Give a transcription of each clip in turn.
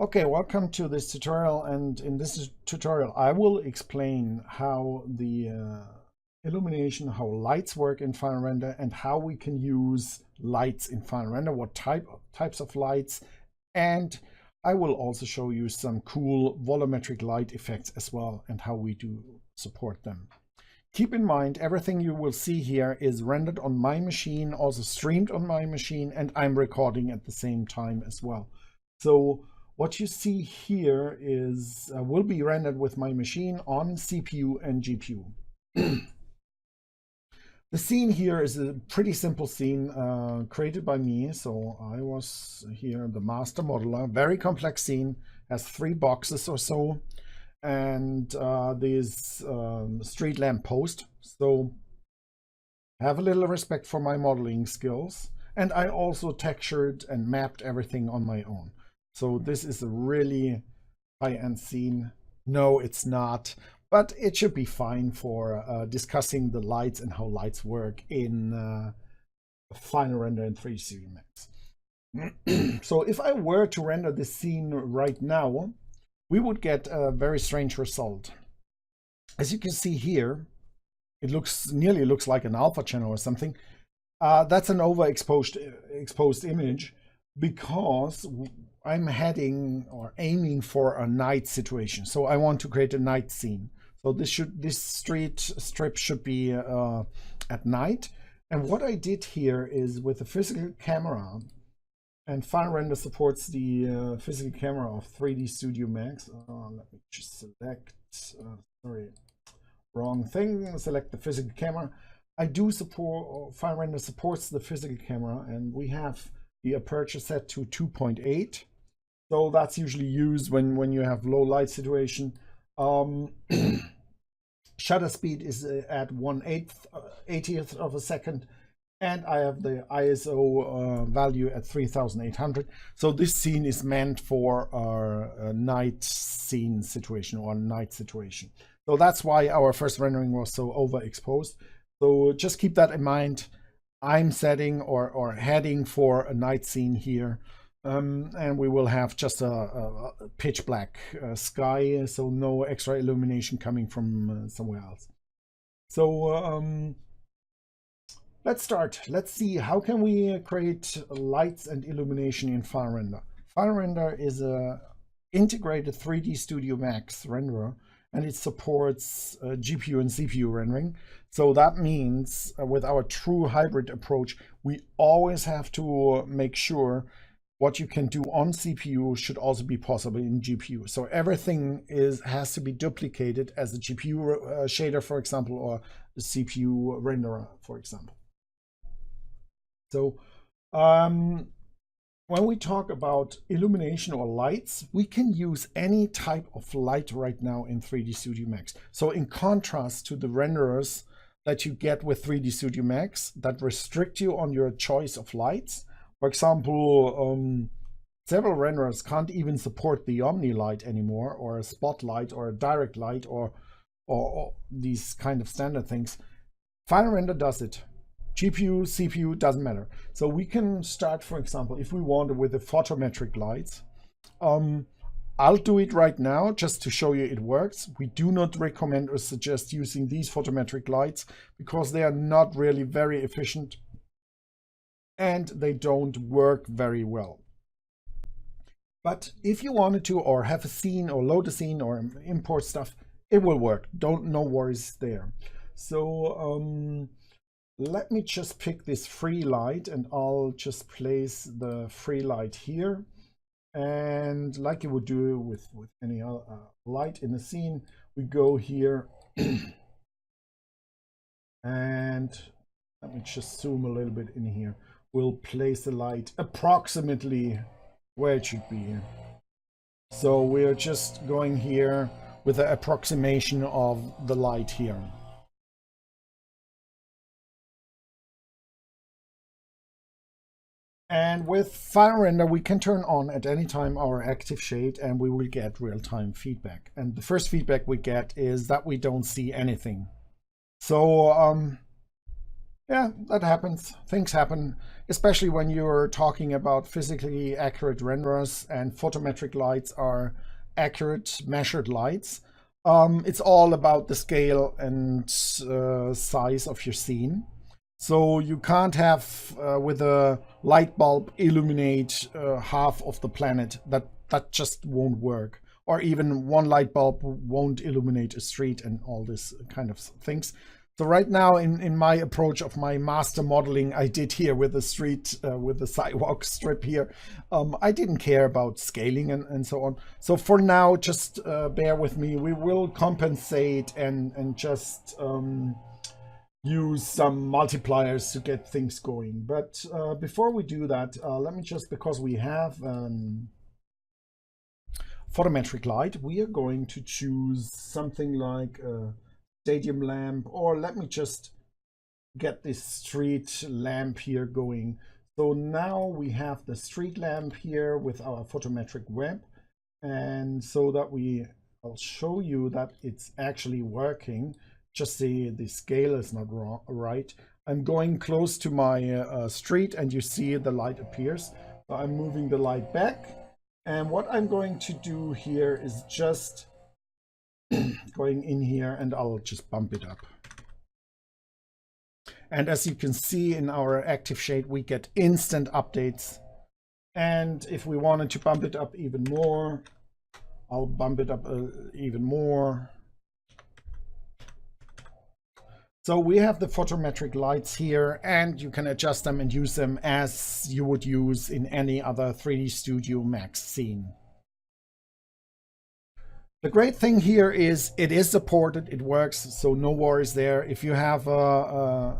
Okay, welcome to this tutorial, and in this tutorial I will explain how the illumination, how lights work in finalRender, and how we can use lights in finalRender, what types of lights, and I will also show you some cool volumetric light effects as well and how we do support them. Keep in mind, everything you will see here is rendered on my machine, also streamed on my machine, and I'm recording at the same time as well. So what you see here is will be rendered with my machine on CPU and GPU. The scene here is a pretty simple scene created by me. So I was here the master modeler. Very complex scene, has 3 boxes or so, and this street lamp post. So have a little respect for my modeling skills. And I also textured and mapped everything on my own. So this is a really high-end scene. No, it's not, but it should be fine for discussing the lights and how lights work in finalRender in 3D Studio Max. So if I were to render this scene right now, we would get a very strange result. As you can see here, it nearly looks like an alpha channel or something. That's an overexposed image, because I'm heading or aiming for a night situation. So I want to create a night scene. So this street strip should be at night. And what I did here is with the physical camera, and finalRender supports the physical camera of 3D Studio Max. Let me just select, sorry, wrong thing, select the physical camera. I do support, finalRender supports the physical camera, and we have the aperture set to 2.8. So that's usually used when you have low light situation. Shutter speed is at 1/80th of a second, and I have the ISO value at 3800. So this scene is meant for a night scene situation or a night situation. So that's why our first rendering was so overexposed. So just keep that in mind. I'm setting or heading for a night scene here, and we will have just a pitch black sky, so no extra illumination coming from somewhere else. So let's start. Let's see, how can we create lights and illumination in finalRender. finalRender is a integrated 3D Studio Max renderer, and it supports GPU and CPU rendering. So that means with our trueHybrid approach, we always have to make sure what you can do on CPU should also be possible in GPU. So everything has to be duplicated as a GPU shader, for example, or a CPU renderer, for example. So when we talk about illumination or lights, we can use any type of light right now in 3D Studio Max. So in contrast to the renderers that you get with 3D Studio Max that restrict you on your choice of lights. For example, several renderers can't even support the Omni light anymore, or a spotlight, or a direct light, or these kind of standard things. finalRender does it. GPU, CPU, doesn't matter. So we can start, for example, if we want, with the Photometric Lights. I'll do it right now just to show you it works. We do not recommend or suggest using these Photometric Lights because they are not really very efficient and they don't work very well. But if you wanted to, or have a scene, or load a scene, or import stuff, it will work. No worries there. So let me just pick this free light, and I'll just place the free light here. And like you would do with any other light in the scene, we go here and let me just zoom a little bit in here. We'll place the light approximately where it should be. So we're just going here with the approximation of the light here. And with finalRender, we can turn on at any time our ActiveShade, and we will get real-time feedback. And the first feedback we get is that we don't see anything. So Yeah, that happens. Things happen, especially when you're talking about physically accurate renderers, and photometric lights are accurate measured lights. It's all about the scale and size of your scene. So you can't have with a light bulb illuminate half of the planet. That just won't work. Or even one light bulb won't illuminate a street and all this kind of things. So right now in my approach of my master modeling I did here with the street, with the sidewalk strip here, I didn't care about scaling and so on. So for now, just bear with me. We will compensate and just use some multipliers to get things going. But before we do that, let me just, because we have photometric light, we are going to choose something like a stadium lamp, or let me just get this street lamp here going. So now we have the street lamp here with our photometric web, and so that I'll show you that it's actually working. Just the scale is not right. I'm going close to my street and you see the light appears. So I'm moving the light back, and what I'm going to do here is just going in here, and I'll just bump it up. And as you can see in our ActiveShade, we get instant updates. And if we wanted to bump it up even more, I'll bump it up even more. So we have the photometric lights here, and you can adjust them and use them as you would use in any other 3D Studio Max scene. The great thing here is it is supported, it works, so no worries there. If you have a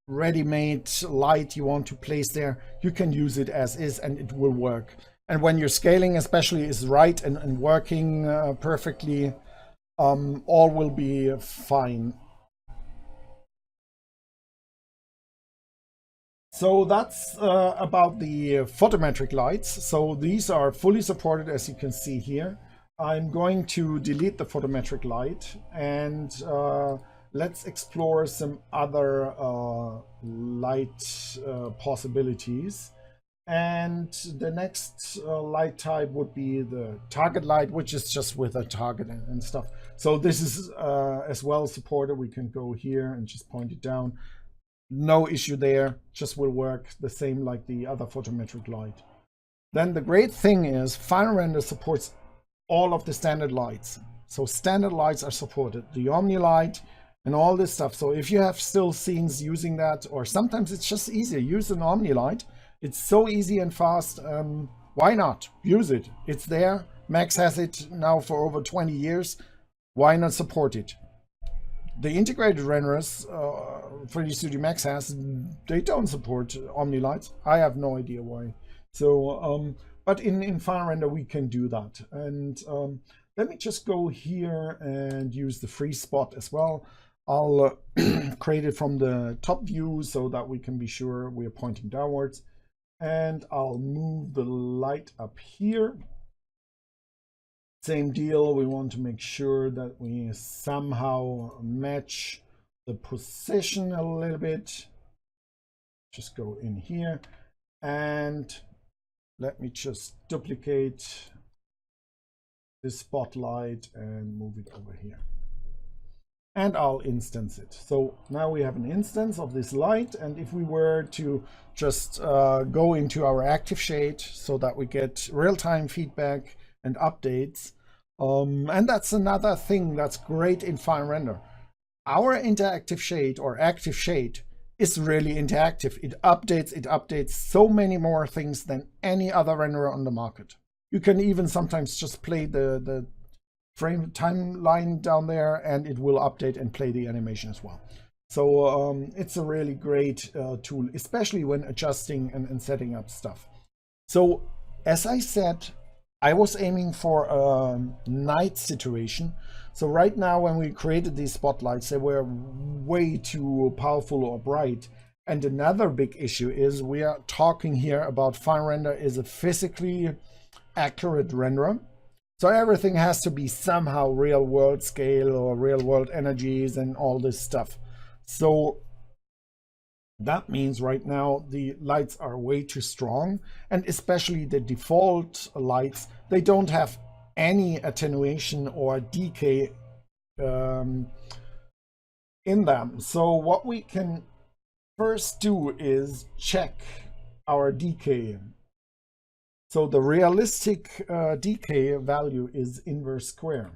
ready-made light you want to place there, you can use it as is and it will work. And when your scaling especially is right and working perfectly, all will be fine. So that's about the photometric lights. So these are fully supported, as you can see here. I'm going to delete the photometric light, and let's explore some other light possibilities. And the next light type would be the target light, which is just with a target and stuff. So this is as well supported. We can go here and just point it down. No issue there, just will work the same like the other photometric light. Then the great thing is finalRender supports all of the standard lights. So standard lights are supported, the Omni light and all this stuff. So if you have still scenes using that, or sometimes it's just easier, use an Omni light. It's so easy and fast. Why not use it? It's there. Max has it now for over 20 years. Why not support it? The integrated renderers 3D Studio Max has, they don't support Omni lights. I have no idea why. So but in finalRender we can do that. And let me just go here and use the free spot as well. I'll create it from the top view so that we can be sure we're pointing downwards. And I'll move the light up here. Same deal, we want to make sure that we somehow match the position a little bit. Just go in here, and let me just duplicate this spotlight and move it over here. And I'll instance it. So now we have an instance of this light, and if we were to just go into our ActiveShade so that we get real-time feedback and updates, and that's another thing that's great in finalRender. Our interactive shade or ActiveShade is really interactive. It updates so many more things than any other renderer on the market. You can even sometimes just play the frame timeline down there and it will update and play the animation as well. So it's a really great tool, especially when adjusting and setting up stuff. So as I said, I was aiming for a night situation. So right now when we created these spotlights, they were way too powerful or bright. And another big issue is we are talking here about finalRender is a physically accurate renderer. So everything has to be somehow real world scale or real world energies and all this stuff. So That means right now the lights are way too strong, and especially the default lights, they don't have any attenuation or decay in them. So what we can first do is check our decay. So the realistic decay value is inverse square.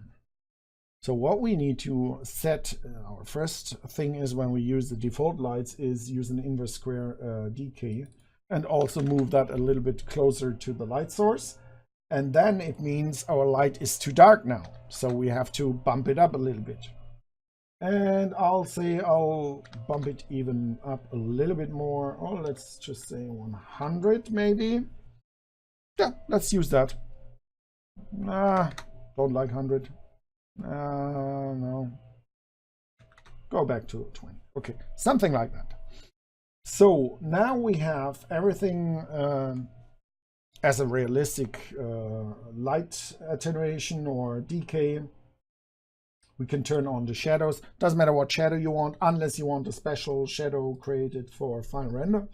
So what we need to set, our first thing is when we use the default lights is use an inverse square decay, and also move that a little bit closer to the light source. And then it means our light is too dark now. So we have to bump it up a little bit. And I'll bump it even up a little bit more. Oh, let's just say 100 maybe. Yeah, let's use that. Don't like 100. No. Go back to 20. Okay, something like that. So now we have everything as a realistic light attenuation or decay. We can turn on the shadows. Doesn't matter what shadow you want, unless you want a special shadow created for finalRender.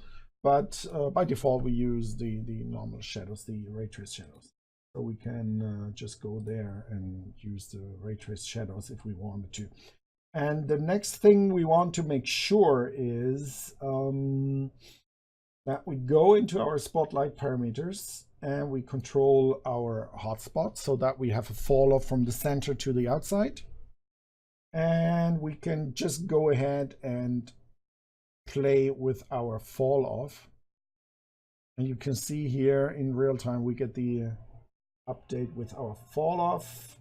But by default, we use the normal shadows, the ray trace shadows. So we can just go there and use the ray trace shadows if we wanted to. And the next thing we want to make sure is that we go into our spotlight parameters and we control our hotspot so that we have a fall off from the center to the outside. And we can just go ahead and play with our fall off. And you can see here in real time, we get the update with our fall off.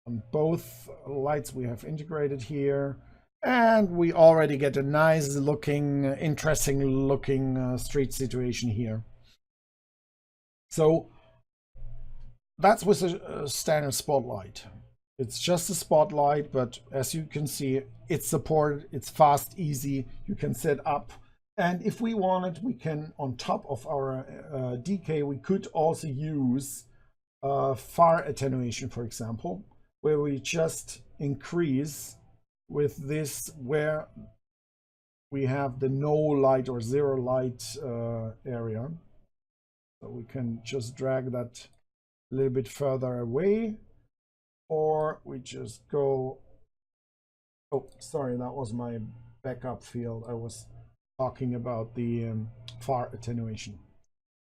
On both lights we have integrated here. And we already get a nice looking, interesting looking street situation here. So that's with a standard spotlight. It's just a spotlight, but as you can see, it's supported, it's fast, easy, you can set up. And if we wanted, we can, on top of our decay, we could also use far attenuation, for example, where we just increase with this, where we have the no light or zero light area. So we can just drag that a little bit further away, or we just go, oh, sorry, that was my backup field. I was talking about the far attenuation.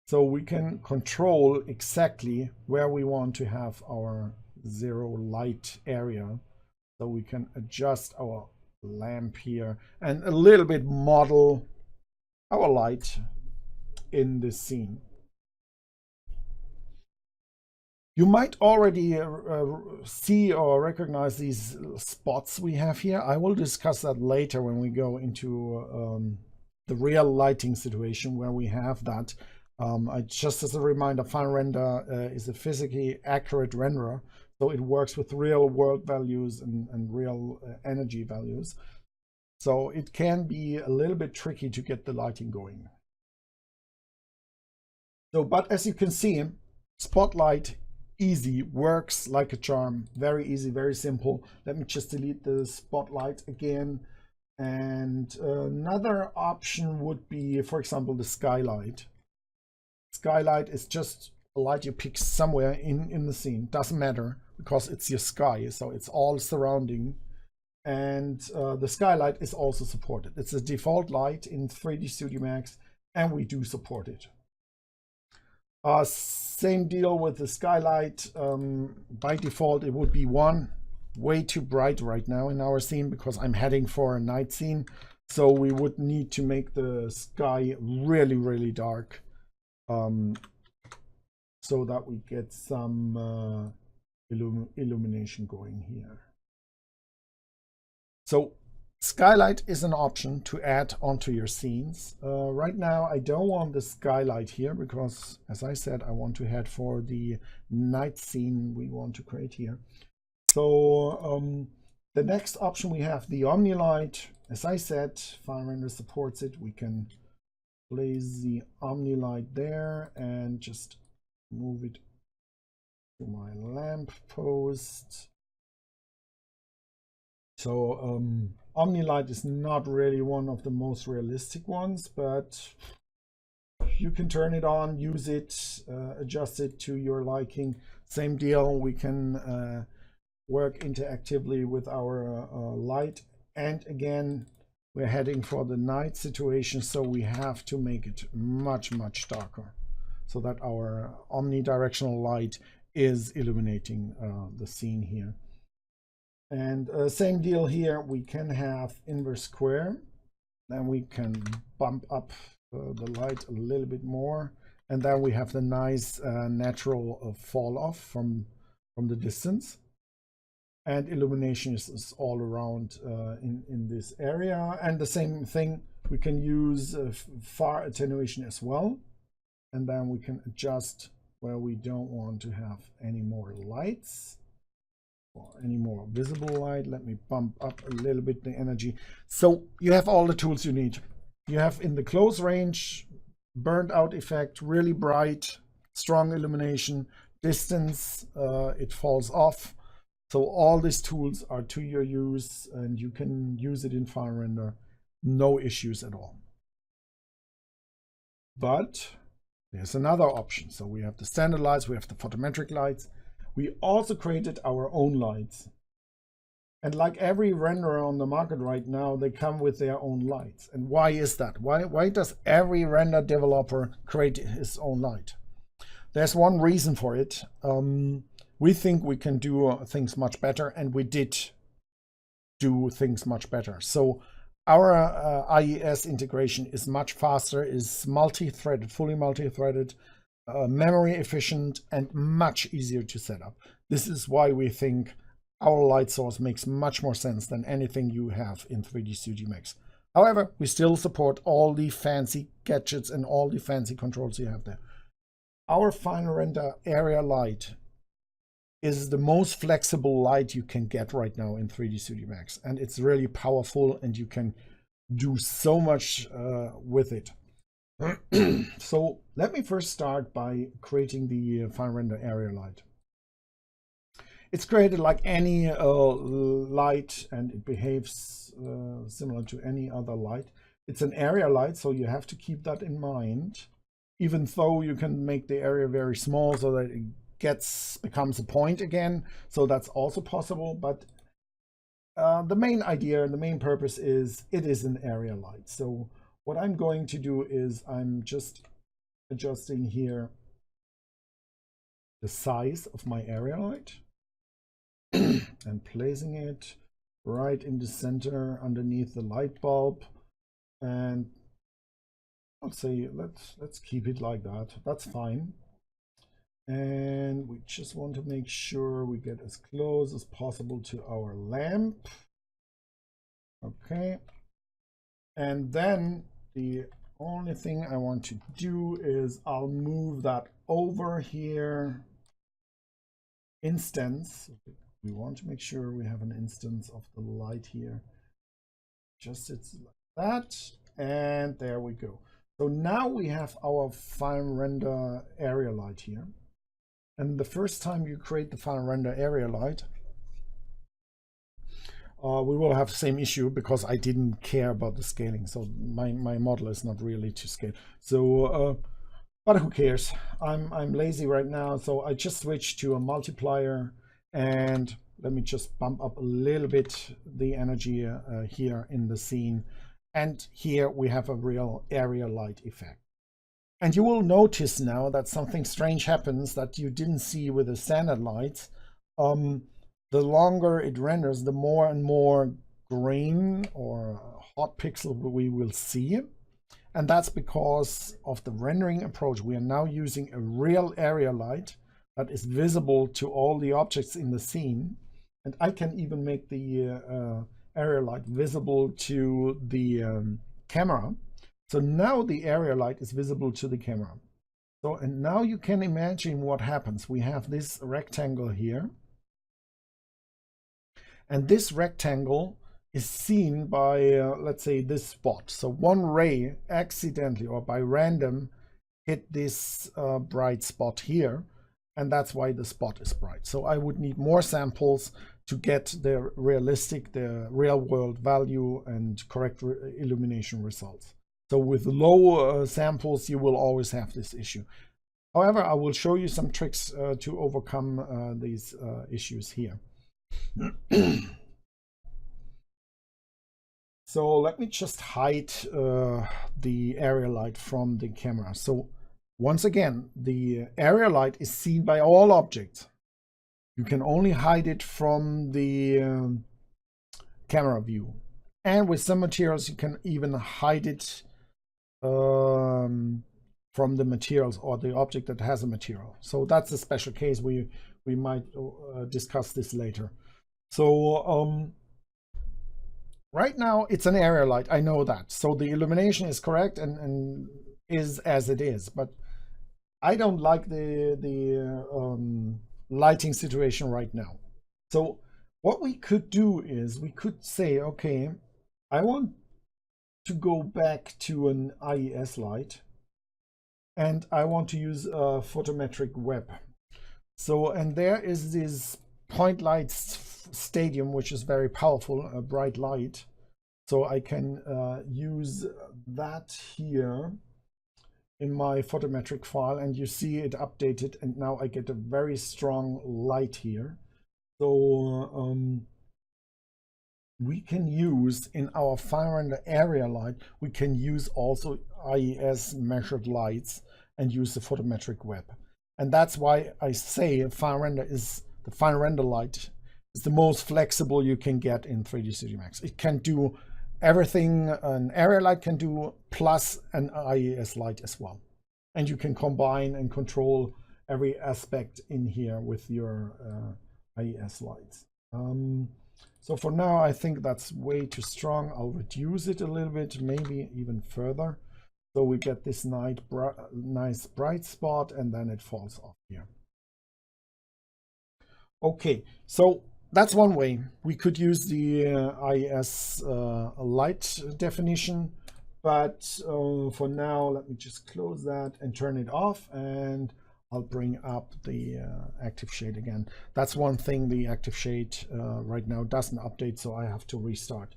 So we can control exactly where we want to have our zero light area. So we can adjust our lamp here and a little bit model our light in this scene. You might already see or recognize these spots we have here. I will discuss that later when we go into the real lighting situation where we have that. Just as a reminder, finalRender is a physically accurate renderer, so it works with real world values and real energy values. So it can be a little bit tricky to get the lighting going. So, but as you can see, Spotlight easy, works like a charm, very easy, very simple. Let me just delete the spotlight again. And another option would be, for example, the skylight. Skylight is just a light you pick somewhere in the scene, doesn't matter because it's your sky, so it's all surrounding. And the skylight is also supported. It's a default light in 3D Studio Max, and we do support it. Same deal with the skylight. By default, it would be 1. Way too bright right now in our scene because I'm heading for a night scene. So we would need to make the sky really, really dark so that we get some illumination going here. So skylight is an option to add onto your scenes. Right now, I don't want the skylight here because, as I said, I want to head for the night scene we want to create here. So the next option we have the OmniLight. As I said, finalRender supports it. We can place the OmniLight there and just move it to my lamp post. So OmniLight is not really one of the most realistic ones, but you can turn it on, use it, adjust it to your liking. Same deal, we can work interactively with our light. And again, we're heading for the night situation, so we have to make it much, much darker so that our omnidirectional light is illuminating the scene here. And same deal here, we can have inverse square. Then we can bump up the light a little bit more. And then we have the nice natural fall off from the distance. And illumination is all around in this area. And the same thing, we can use far attenuation as well. And then we can adjust where we don't want to have any more lights or any more visible light. Let me bump up a little bit the energy. So you have all the tools you need. You have in the close range, burnt out effect, really bright, strong illumination, distance, it falls off. So all these tools are to your use, and you can use it in finalRender, no issues at all. But there's another option. So we have the standard lights, we have the photometric lights. We also created our own lights. And like every renderer on the market right now, they come with their own lights. And why is that? Why does every render developer create his own light? There's one reason for it. We think we can do things much better, and we did do things much better. So our IES integration is much faster, is multi-threaded, fully multi-threaded, memory efficient, and much easier to set up. This is why we think our light source makes much more sense than anything you have in 3D Studio Max. However, we still support all the fancy gadgets and all the fancy controls you have there. Our finalRender area light is the most flexible light you can get right now in 3D Studio Max. And it's really powerful, and you can do so much with it. So let me first start by creating the finalRender area light. It's created like any light, and it behaves similar to any other light. It's an area light, so you have to keep that in mind, even though you can make the area very small so that it becomes a point again. So that's also possible. But the main idea, the main purpose is it is an area light. So what I'm going to do is I'm just adjusting here the size of my area light and placing it right in the center underneath the light bulb. And I'll say let's keep it like that. That's fine. And we just want to make sure we get as close as possible to our lamp. Okay. And then the only thing I want to do is I'll move that over here. Instance. We want to make sure we have an instance of the light here. Just it's like that. And there we go. So now we have our finalRender area light here. And the first time you create the finalRender area light, we will have the same issue because I didn't care about the scaling. So my model is not really to scale. So, but who cares? I'm lazy right now. So I just switched to a multiplier, and let me just bump up a little bit the energy here in the scene. And here we have a real area light effect. And you will notice now that something strange happens that you didn't see with the standard lights. The longer it renders, the more and more grain or hot pixel we will see. And that's because of the rendering approach. We are now using a real area light that is visible to all the objects in the scene. And I can even make the area light visible to the camera. So now the area light is visible to the camera. So, and now you can imagine what happens. We have this rectangle here. And this rectangle is seen by, let's say, this spot. So one ray accidentally or by random hit this bright spot here. and that's why the spot is bright. So I would need more samples to get the realistic, the real world value and correct illumination results. So with low samples, you will always have this issue. However, I will show you some tricks to overcome these issues here. So let me just hide the area light from the camera. So once again, the area light is seen by all objects. You can only hide it from the camera view. And with some materials, you can even hide it from the materials or the object that has a material. So that's a special case. We might discuss this later. So right now it's an area light, I know that. So the illumination is correct and is as it is, but I don't like the lighting situation right now. So what we could do is we could say, okay, I want to go back to an IES light and I want to use a photometric web. So, and there is this point lights stadium, which is very powerful, a bright light. So I can use that here in my photometric file, and you see it updated, and now I get a very strong light here. So we can use in our finalRender area light, we can use also IES measured lights and use the photometric web. And that's why I say finalRender is the finalRender light is the most flexible you can get in 3D Studio Max. It can do everything an area light can do, plus an IES light as well. And you can combine and control every aspect in here with your IES lights. So for now, I think that's way too strong. I'll reduce it a little bit, maybe even further. So we get this nice bright spot, and then it falls off here. Okay, so that's one way. We could use the IES light definition, but for now, let me just close that and turn it off, and I'll bring up the ActiveShade again. That's one thing, the ActiveShade right now doesn't update, so I have to restart.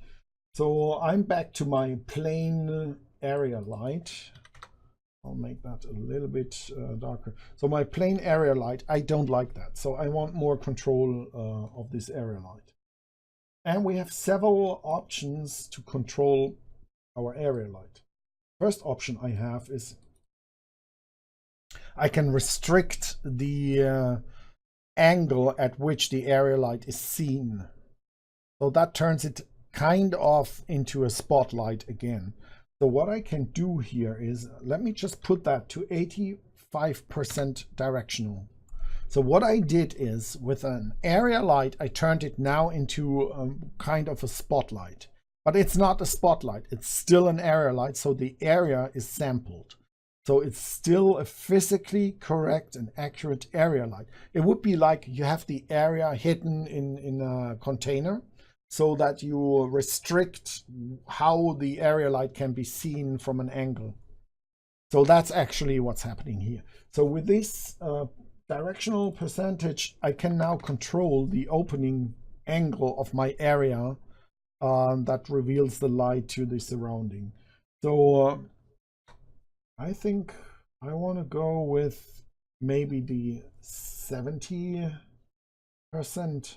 So I'm back to my plain area light. I'll make that a little bit darker. So my plain area light, I don't like that. So I want more control of this area light. And we have several options to control our area light. First option I have is I can restrict the angle at which the area light is seen. So that turns it kind of into a spotlight again. So what I can do here is, let me just put that to 85% directional. So what I did is, with an area light, I turned it now into kind of a spotlight. But it's not a spotlight, it's still an area light, so the area is sampled. So it's still a physically correct and accurate area light. It would be like you have the area hidden in a container, so that you restrict how the area light can be seen from an angle. So that's actually what's happening here. So with this directional percentage, I can now control the opening angle of my area that reveals the light to the surrounding. So I think I want to go with maybe the 70%.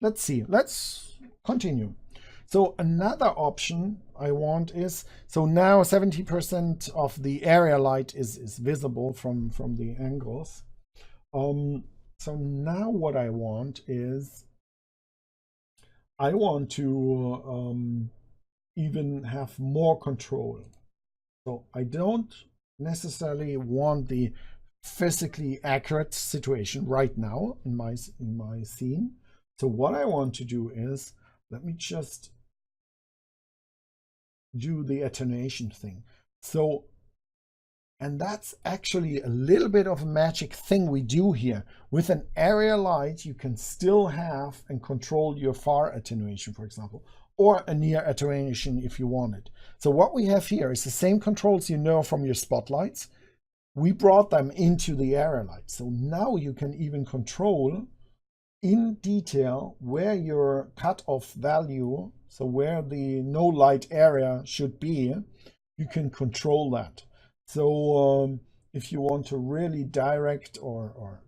Let's see, let's continue. So another option I want is, so now 70% of the area light is visible from the angles. So now what I want is, I want to even have more control. So I don't necessarily want the physically accurate situation right now in my scene. So what I want to do is, let me just do the attenuation thing. So, and that's actually a little bit of a magic thing we do here. With an area light, you can still have and control your far attenuation, for example, or a near attenuation if you want it. So what we have here is the same controls you know from your spotlights. we brought them into the area light. So now you can even control in detail where your cutoff value, so where the no light area should be, you can control that. So if you want to really direct or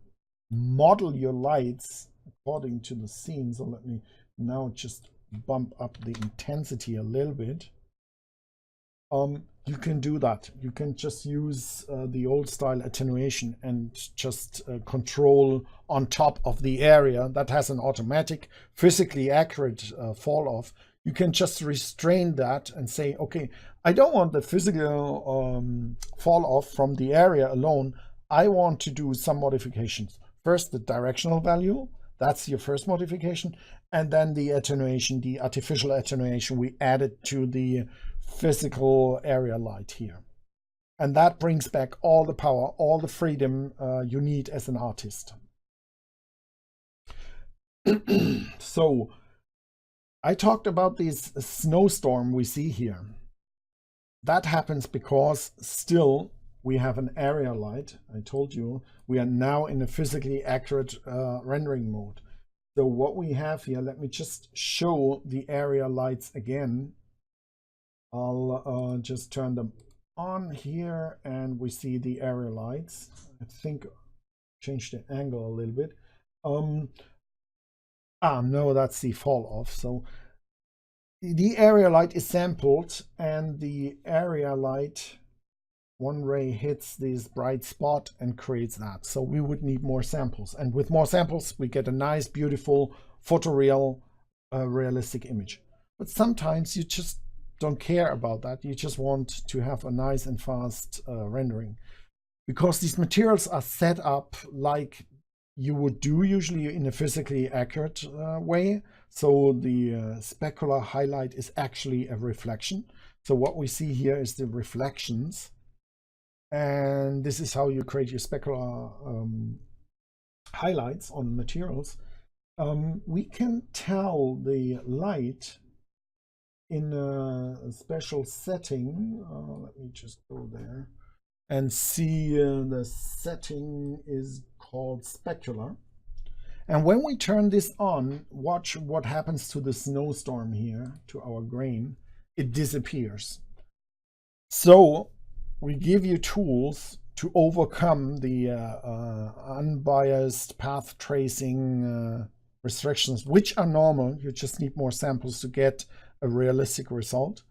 model your lights according to the scene, so let me now just bump up the intensity a little bit. You can do that. You can just use the old style attenuation and just control on top of the area that has an automatic physically accurate fall off. You can just restrain that and say, okay, I don't want the physical fall off from the area alone. I want to do some modifications. First, the directional value, that's your first modification, and then the attenuation, the artificial attenuation we added to the physical area light here. And that brings back all the power, all the freedom you need as an artist. So I talked about this snowstorm we see here. That happens because still we have an area light. I told you we are now in a physically accurate rendering mode. So what we have here, let me just show the area lights again. I'll just turn them on here and we see the area lights. I think change the angle a little bit. No, that's the fall off. So the area light is sampled and the area light, one ray hits this bright spot and creates that. So we would need more samples, and with more samples we get a nice beautiful photoreal realistic image. But sometimes you just don't care about that. You just want to have a nice and fast rendering, because these materials are set up like you would do usually in a physically accurate way. So the specular highlight is actually a reflection. So what we see here is the reflections, and this is how you create your specular highlights on materials. We can tell the light in a special setting. Let me just go there and see. The setting is called specular, and when we turn this on, watch what happens to the snowstorm here, to our grain. It disappears. So we give you tools to overcome the unbiased path tracing restrictions, which are normal. You just need more samples to get a realistic result.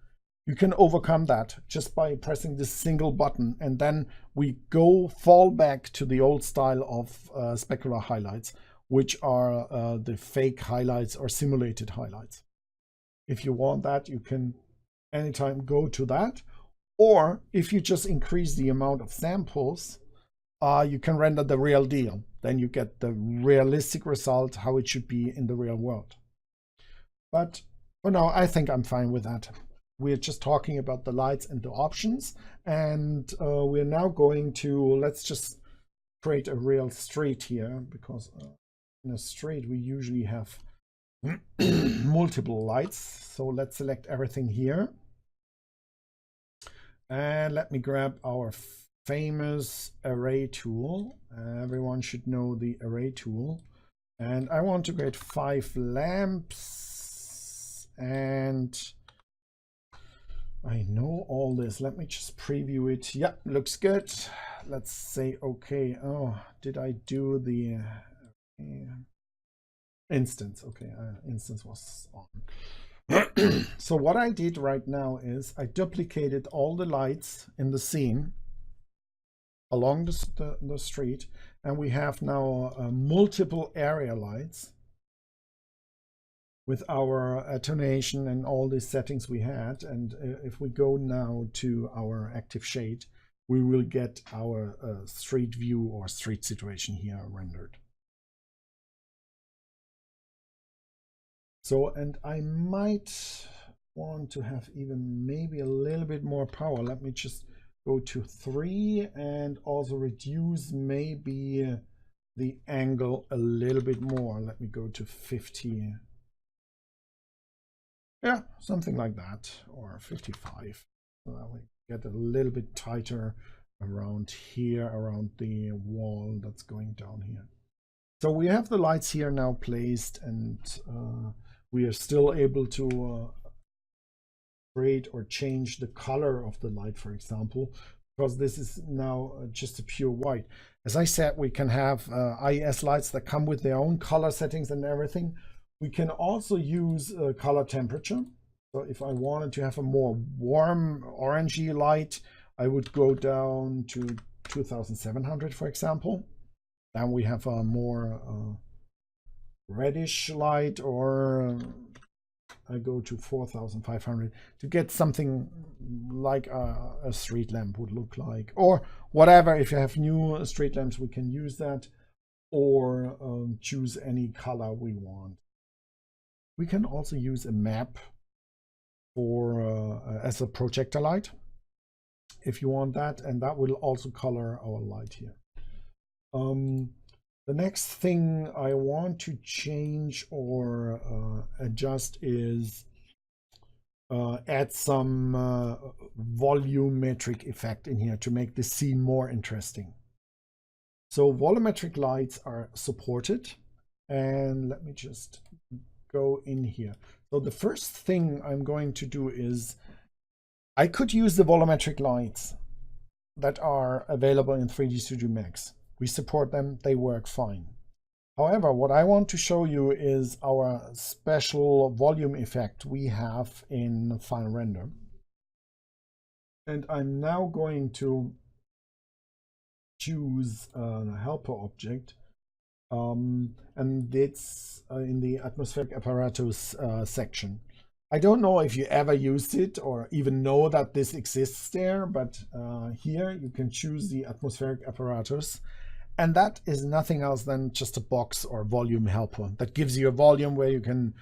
You can overcome that just by pressing this single button, and then we fall back to the old style of specular highlights, which are the fake highlights or simulated highlights. If you want that, you can anytime go to that. Or if you just increase the amount of samples, you can render the real deal. Then you get the realistic result, how it should be in the real world. But for now, I think I'm fine with that. We're just talking about the lights and the options, and we're now going to, let's just create a real street here, because in a street we usually have multiple lights. So let's select everything here, and let me grab our famous array tool. Everyone should know the array tool, and I want to create 5 lamps, and I know all this. Let me just preview it. Yeah, looks good. Let's say okay. Oh, did I do the instance? Okay, instance was on. So what I did right now is I duplicated all the lights in the scene along the street, and we have now multiple area lights with our attenuation and all the settings we had. And if we go now to our ActiveShade, we will get our street view or street situation here rendered. So, and I might want to have even maybe a little bit more power. Let me just go to 3 and also reduce maybe the angle a little bit more. Let me go to 50. Yeah, something like that, or 55. So that we get a little bit tighter around here, around the wall that's going down here. So we have the lights here now placed, and we are still able to create or change the color of the light, for example, because this is now just a pure white. As I said, we can have IES lights that come with their own color settings and everything. We can also use color temperature. So if I wanted to have a more warm orangey light, I would go down to 2700, for example. Then we have a more reddish light, or I go to 4500 to get something like a street lamp would look like, or whatever. If you have new street lamps, we can use that, or choose any color we want. We can also use a map for as a projector light if you want that, and that will also color our light here. The next thing I want to change or adjust is add some volumetric effect in here to make the scene more interesting. So volumetric lights are supported, and let me just go in here. So the first thing I'm going to do is I could use the volumetric lights that are available in 3D Studio Max. We support them, they work fine. However, what I want to show you is our special volume effect we have in finalRender. And I'm now going to choose a helper object, and it's in the atmospheric apparatus section. I don't know if you ever used it or even know that this exists there, but here you can choose the atmospheric apparatus. And that is nothing else than just a box or volume helper that gives you a volume where you can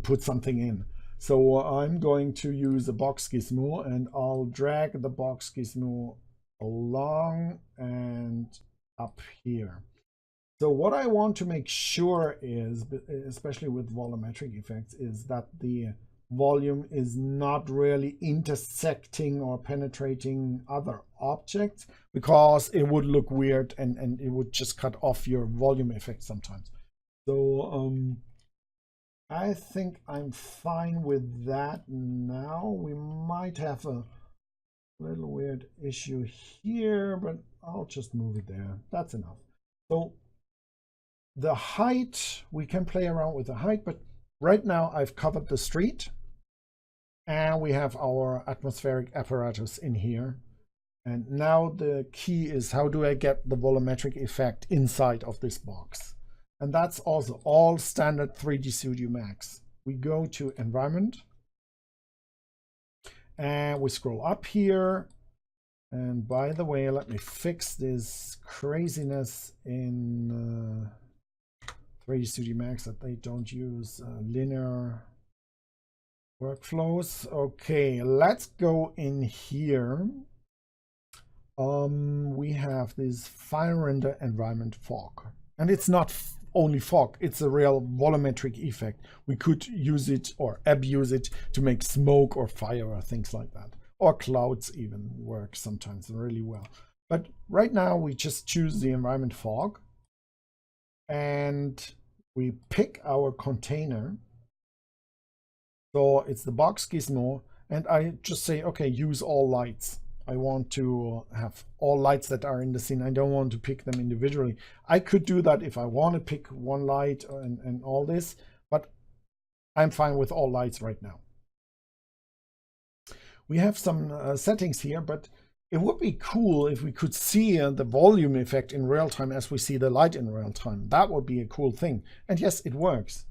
put something in. So I'm going to use a box gizmo, and I'll drag the box gizmo along and up here. So what I want to make sure is, especially with volumetric effects, is that the volume is not really intersecting or penetrating other objects, because it would look weird and it would just cut off your volume effect sometimes. So I think I'm fine with that now. We might have a little weird issue here, but I'll just move it there. That's enough. So the height, we can play around with the height, but right now I've covered the street, and we have our atmospheric apparatus in here. And now the key is, how do I get the volumetric effect inside of this box? And that's also all standard 3D Studio Max. We go to Environment, and we scroll up here. And by the way, let me fix this craziness in 3D Studio Max that they don't use linear workflows. Okay, let's go in here. We have this finalRender environment fog, and it's not only fog, it's a real volumetric effect. We could use it or abuse it to make smoke or fire or things like that, or clouds even work sometimes really well. But right now we just choose the environment fog, and we pick our container. So it's the box gizmo, and I just say, okay, use all lights. I want to have all lights that are in the scene. I don't want to pick them individually. I could do that if I want to pick one light and all this, but I'm fine with all lights right now. We have some settings here, but it would be cool if we could see the volume effect in real time as we see the light in real time. That would be a cool thing. And yes, it works.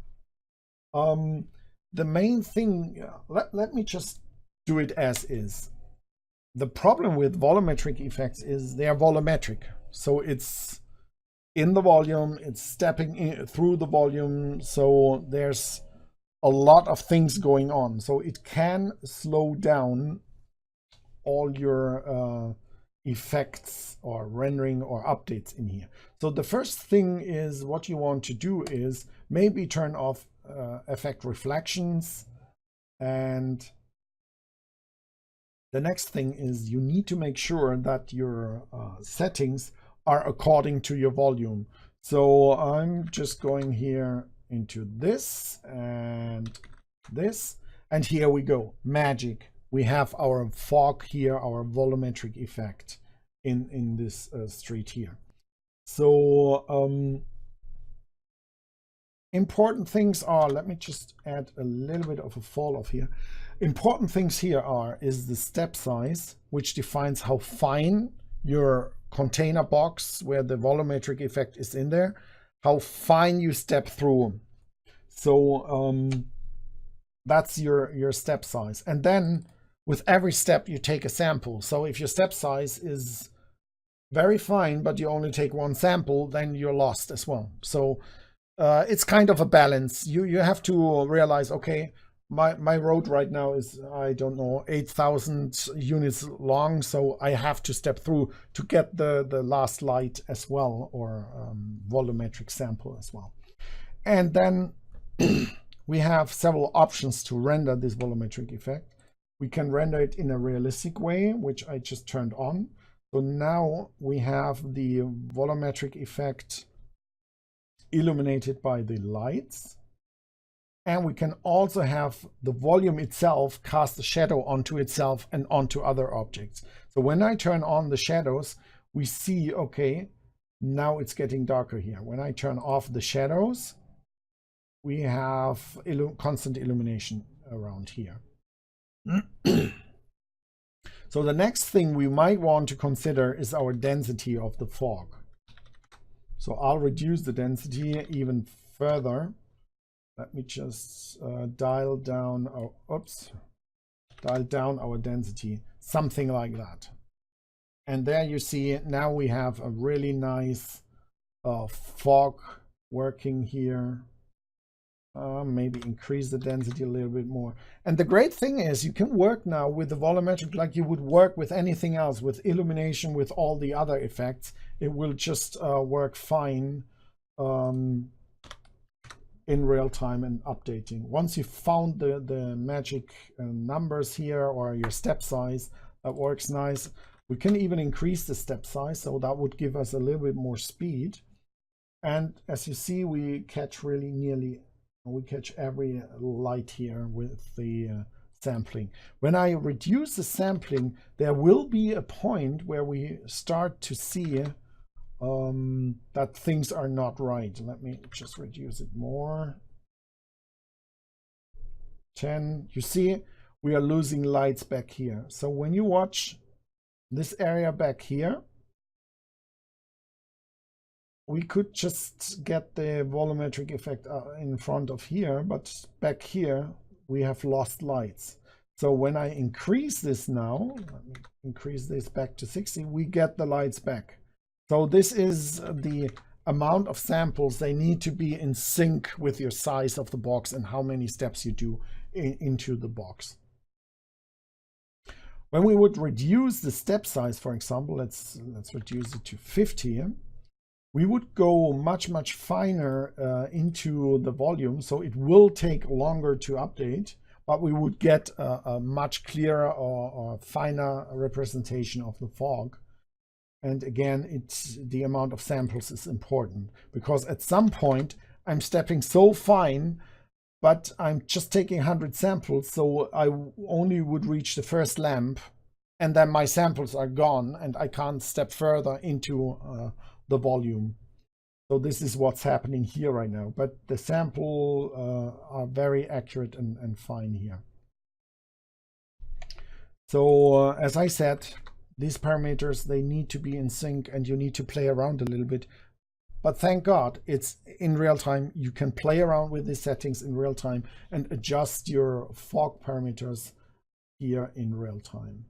The main thing, let me just do it as is. The problem with volumetric effects is they are volumetric. So it's in the volume, it's stepping in through the volume. So there's a lot of things going on. So it can slow down all your effects or rendering or updates in here. So the first thing is, what you want to do is maybe turn off effect reflections, and the next thing is you need to make sure that your settings are according to your volume. So I'm just going here into this, and here we go. Magic. We have our fog here, our volumetric effect in this street here. So important things are, let me just add a little bit of a fall off here. Important things here is the step size, which defines how fine your container box where the volumetric effect is in there, how fine you step through. So that's your step size. And then with every step you take a sample. So if your step size is very fine, but you only take one sample, then you're lost as well. So it's kind of a balance. You have to realize, okay, my road right now is, I don't know, 8,000 units long, so I have to step through to get the last light as well, or volumetric sample as well. And then we have several options to render this volumetric effect. We can render it in a realistic way, which I just turned on. So now we have the volumetric effect illuminated by the lights. And we can also have the volume itself cast a shadow onto itself and onto other objects. So when I turn on the shadows, we see, okay, now it's getting darker here. When I turn off the shadows, we have constant illumination around here. So the next thing we might want to consider is our density of the fog. So I'll reduce the density even further. Let me just dial down our density, something like that. And there you see, now we have a really nice fog working here. Maybe increase the density a little bit more. And the great thing is you can work now with the volumetric like you would work with anything else, with illumination, with all the other effects. It will just work fine in real time and updating. Once you've found the magic numbers here, or your step size, that works nice. We can even increase the step size, so that would give us a little bit more speed. And as you see, we catch every light here with the sampling. When I reduce the sampling, there will be a point where we start to see that things are not right. Let me just reduce it more. 10. You see, we are losing lights back here. So when you watch this area back here, we could just get the volumetric effect in front of here, but back here we have lost lights. So when I increase this now, let me increase this back to 60, we get the lights back. So this is the amount of samples. They need to be in sync with your size of the box and how many steps you do into the box. When we would reduce the step size, for example, let's reduce it to 50. We would go much finer into the volume, so it will take longer to update, but we would get a much clearer or finer representation of the fog. And again, the amount of samples is important, because at some point I'm stepping so fine, but I'm just taking 100 samples, so I only would reach the first lamp, and then my samples are gone and I can't step further into the volume. So this is what's happening here right now, but the sample are very accurate and fine here. So as I said, these parameters, they need to be in sync, and you need to play around a little bit. But thank God it's in real time. You can play around with these settings in real time and adjust your fog parameters here in real time.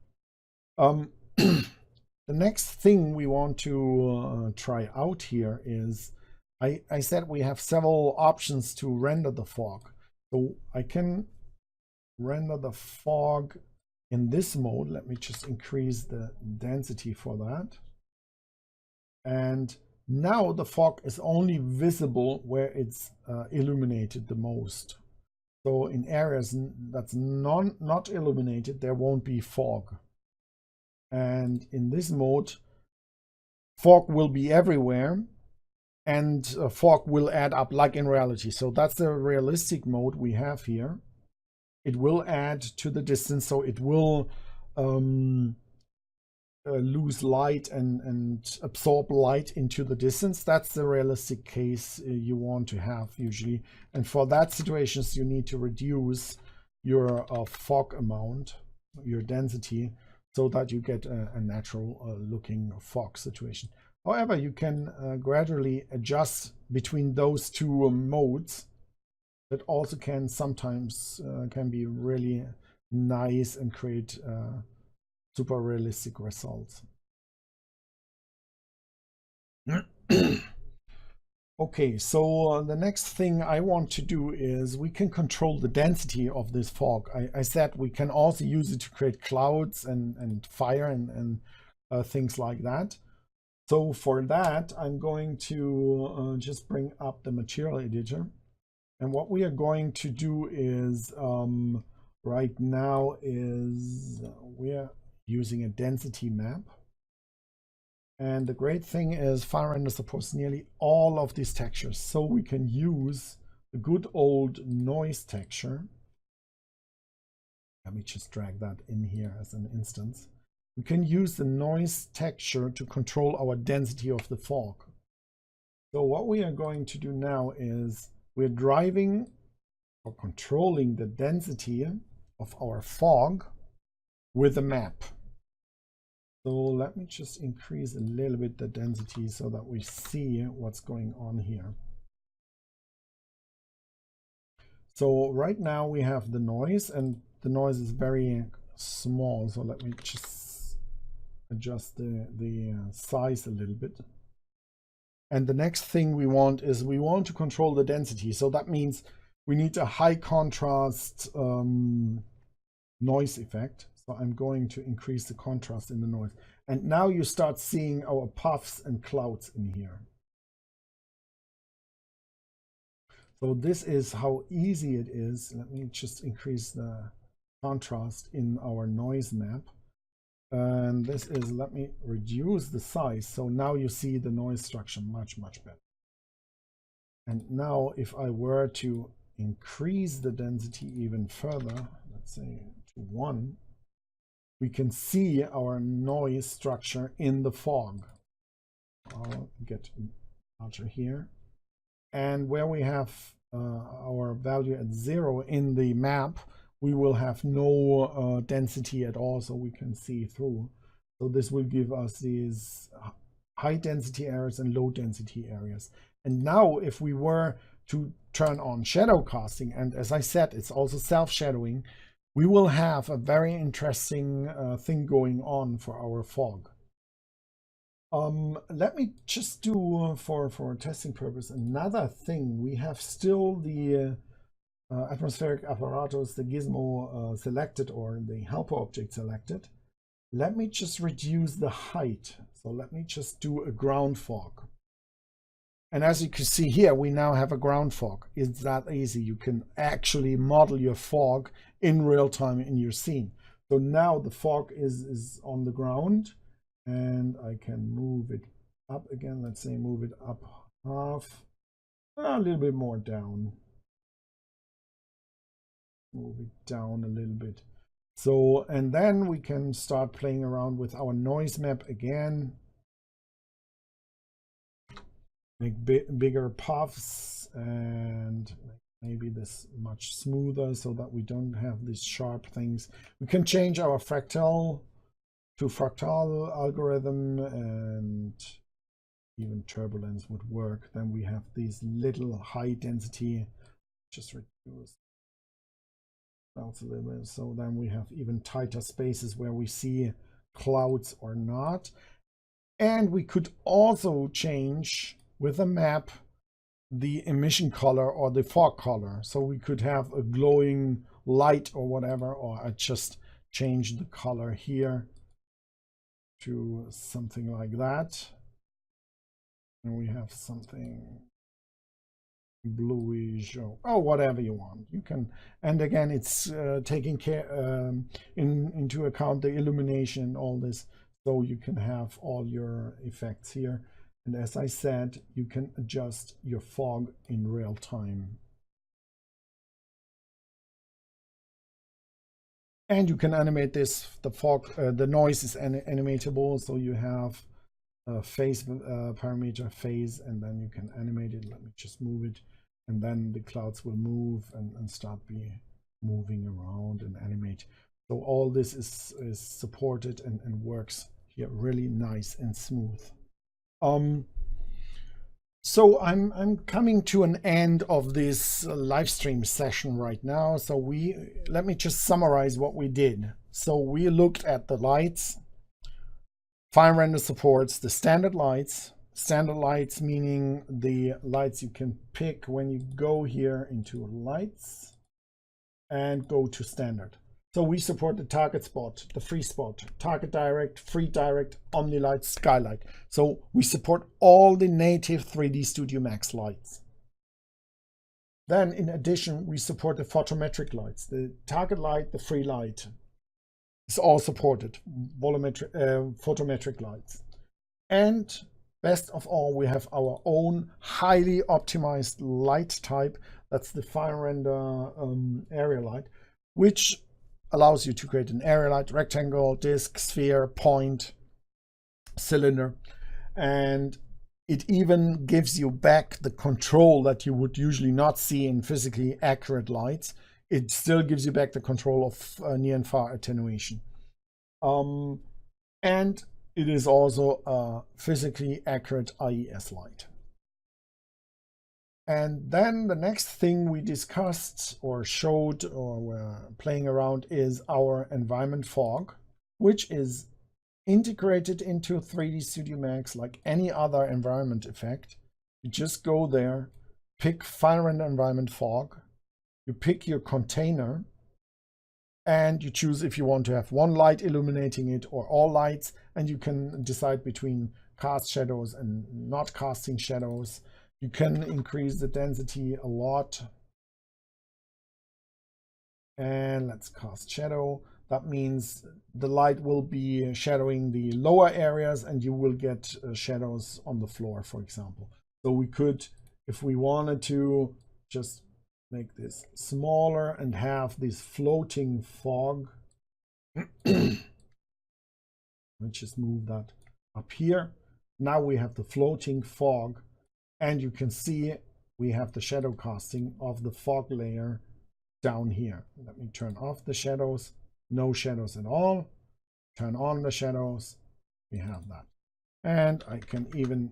The next thing we want to try out here is, I said we have several options to render the fog. So I can render the fog in this mode. Let me just increase the density for that. And now the fog is only visible where it's illuminated the most. So in areas that's not illuminated, there won't be fog. And in this mode, fog will be everywhere, and fog will add up like in reality. So that's the realistic mode we have here. It will add to the distance, so it will lose light and absorb light into the distance. That's the realistic case you want to have usually. And for that situations, you need to reduce your fog amount, your density, so that you get a natural looking fog situation. However, you can gradually adjust between those two modes. That also can sometimes can be really nice and create super realistic results. Okay, so the next thing I want to do is we can control the density of this fog. I said we can also use it to create clouds and fire and things like that. So for that, I'm going to just bring up the material editor. And what we are going to do is right now is we're using a density map. And the great thing is finalRender supports nearly all of these textures. So we can use the good old noise texture. Let me just drag that in here as an instance. We can use the noise texture to control our density of the fog. So what we are going to do now is we're driving or controlling the density of our fog with a map. So let me just increase a little bit the density so that we see what's going on here. So right now we have the noise, and the noise is very small. So let me just adjust the size a little bit. And the next thing we want is we want to control the density. So that means we need a high contrast noise effect. So I'm going to increase the contrast in the noise. And now you start seeing our puffs and clouds in here. So this is how easy it is. Let me just increase the contrast in our noise map. And this is, let me reduce the size. So now you see the noise structure much better. And now if I were to increase the density even further, let's say to 1, we can see our noise structure in the fog. I'll get larger here. And where we have our value at 0 in the map, we will have no density at all, so we can see through. So this will give us these high density areas and low density areas. And now if we were to turn on shadow casting, and as I said, it's also self-shadowing, we will have a very interesting thing going on for our fog. Let me just do for testing purpose another thing. We have still the atmospheric apparatus, the gizmo selected, or the helper object selected. Let me just reduce the height. So let me just do a ground fog. And as you can see here, we now have a ground fog. It's that easy. You can actually model your fog in real time in your scene. So now the fog is on the ground, and I can move it up again. Let's say move it up half, a little bit more down. Move it down a little bit. So, and then we can start playing around with our noise map again. Make bigger puffs and maybe this much smoother so that we don't have these sharp things. We can change our fractal to fractal algorithm, and even turbulence would work. Then we have these little high density, just reduce clouds a little bit. So then we have even tighter spaces where we see clouds or not. And we could also change with a map the emission color or the fog color. So we could have a glowing light or whatever, or I just change the color here to something like that. And we have something bluish or whatever you want. You can, and again, it's taking care into account the illumination and all this. So you can have all your effects here. And as I said, you can adjust your fog in real time. And you can animate this. The fog, the noise is animatable. So you have a phase parameter, phase, and then you can animate it. Let me just move it. And then the clouds will move and start moving around and animate. So all this is supported and works here really nice and smooth. So I'm coming to an end of this live stream session right now. So let me just summarize what we did. So we looked at the lights. finalRender supports the standard lights. Standard lights meaning the lights you can pick when you go here into lights and go to standard. So we support the target spot, the free spot, target direct, free direct, omnilight, skylight. So we support all the native 3D Studio Max lights. Then in addition, we support the photometric lights, the target light, the free light. It's all supported, photometric lights. And best of all, we have our own highly optimized light type. That's the finalRender area light, which allows you to create an area light, rectangle, disc, sphere, point, cylinder. And it even gives you back the control that you would usually not see in physically accurate lights. It still gives you back the control of near and far attenuation. And it is also a physically accurate IES light. And then the next thing we discussed or showed or were playing around is our environment fog, which is integrated into 3D Studio Max like any other environment effect. You just go there, pick finalRender environment fog, you pick your container, and you choose if you want to have one light illuminating it or all lights, and you can decide between cast shadows and not casting shadows. You can increase the density a lot. And let's cast shadow. That means the light will be shadowing the lower areas and you will get shadows on the floor, for example. So we could, if we wanted to, just make this smaller and have this floating fog. Let's just move that up here. Now we have the floating fog. And you can see we have the shadow casting of the fog layer down here. Let me turn off the shadows. No shadows at all. Turn on the shadows. We have that. And I can even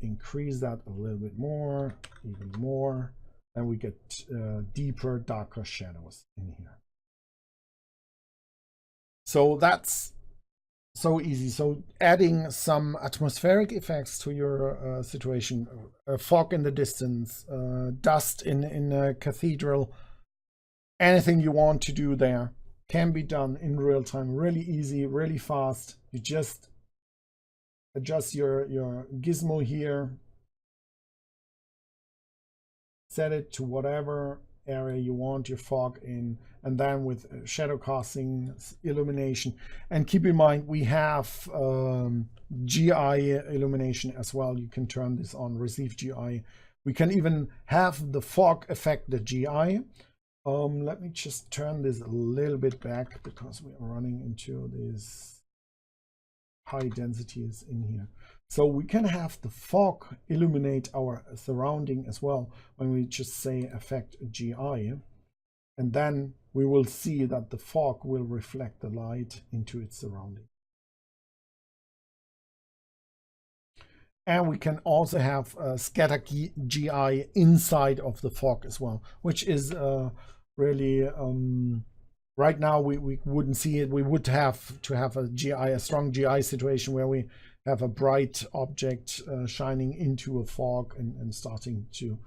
increase that a little bit more, even more. And we get deeper, darker shadows in here. So that's so easy. So adding some atmospheric effects to your situation, fog in the distance, dust in a cathedral, anything you want to do there can be done in real time, really easy, really fast. You just adjust your gizmo here, set it to whatever area you want your fog in, and then with shadow casting, illumination. And keep in mind we have GI illumination as well. You can turn this on, receive GI. We can even have the fog affect the GI. Let me just turn this a little bit back because we are running into these high densities in here. So we can have the fog illuminate our surrounding as well when we just say affect GI. And then we will see that the fog will reflect the light into its surrounding. And we can also have scatter GI inside of the fog as well, which is really, right now we wouldn't see it. We would have to have a strong GI situation where we have a bright object shining into a fog and starting to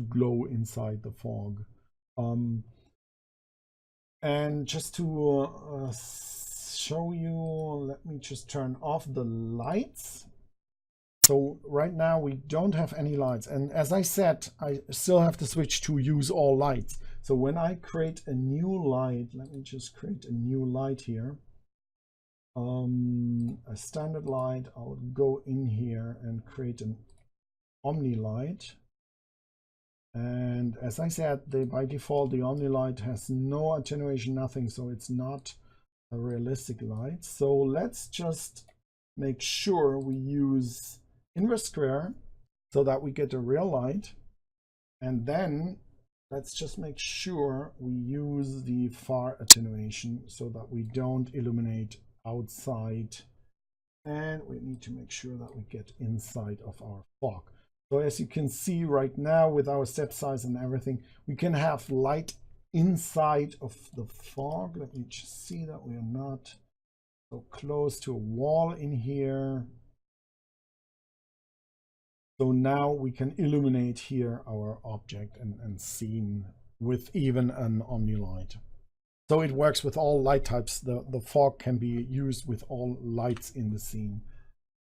glow inside the fog. And just to show you, let me just turn off the lights. So right now we don't have any lights. And as I said, I still have to switch to use all lights. So when I create a new light, let me just create a new light here. a standard light. I'll go in here and create an Omni light. And as I said, by default, the Omni light has no attenuation, nothing, so it's not a realistic light. So let's just make sure we use inverse square so that we get a real light. And then let's just make sure we use the Far Attenuation so that we don't illuminate outside. And we need to make sure that we get inside of our fog. So as you can see right now with our step size and everything, we can have light inside of the fog. Let me just see that we are not so close to a wall in here. So now we can illuminate here our object and scene with even an Omni light. So it works with all light types. The fog can be used with all lights in the scene.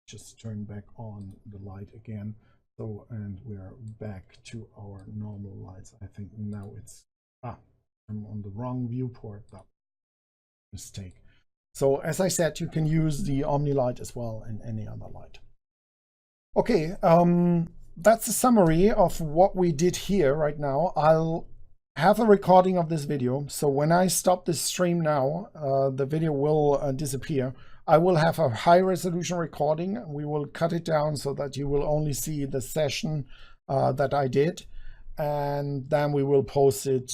Just turn back on the light again. So, and we're back to our normal lights. I think now it's, I'm on the wrong viewport. That mistake. So as I said, you can use the Omni light as well and any other light. Okay, that's a summary of what we did here right now. I'll have a recording of this video. So when I stop this stream now, the video will disappear. I will have a high resolution recording. We will cut it down so that you will only see the session that I did. And then we will post it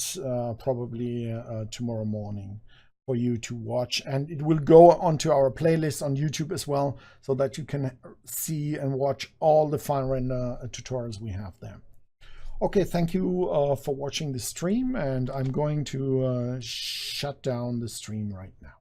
probably tomorrow morning for you to watch. And it will go onto our playlist on YouTube as well, so that you can see and watch all the finalRender tutorials we have there. Okay, thank you for watching the stream, and I'm going to shut down the stream right now.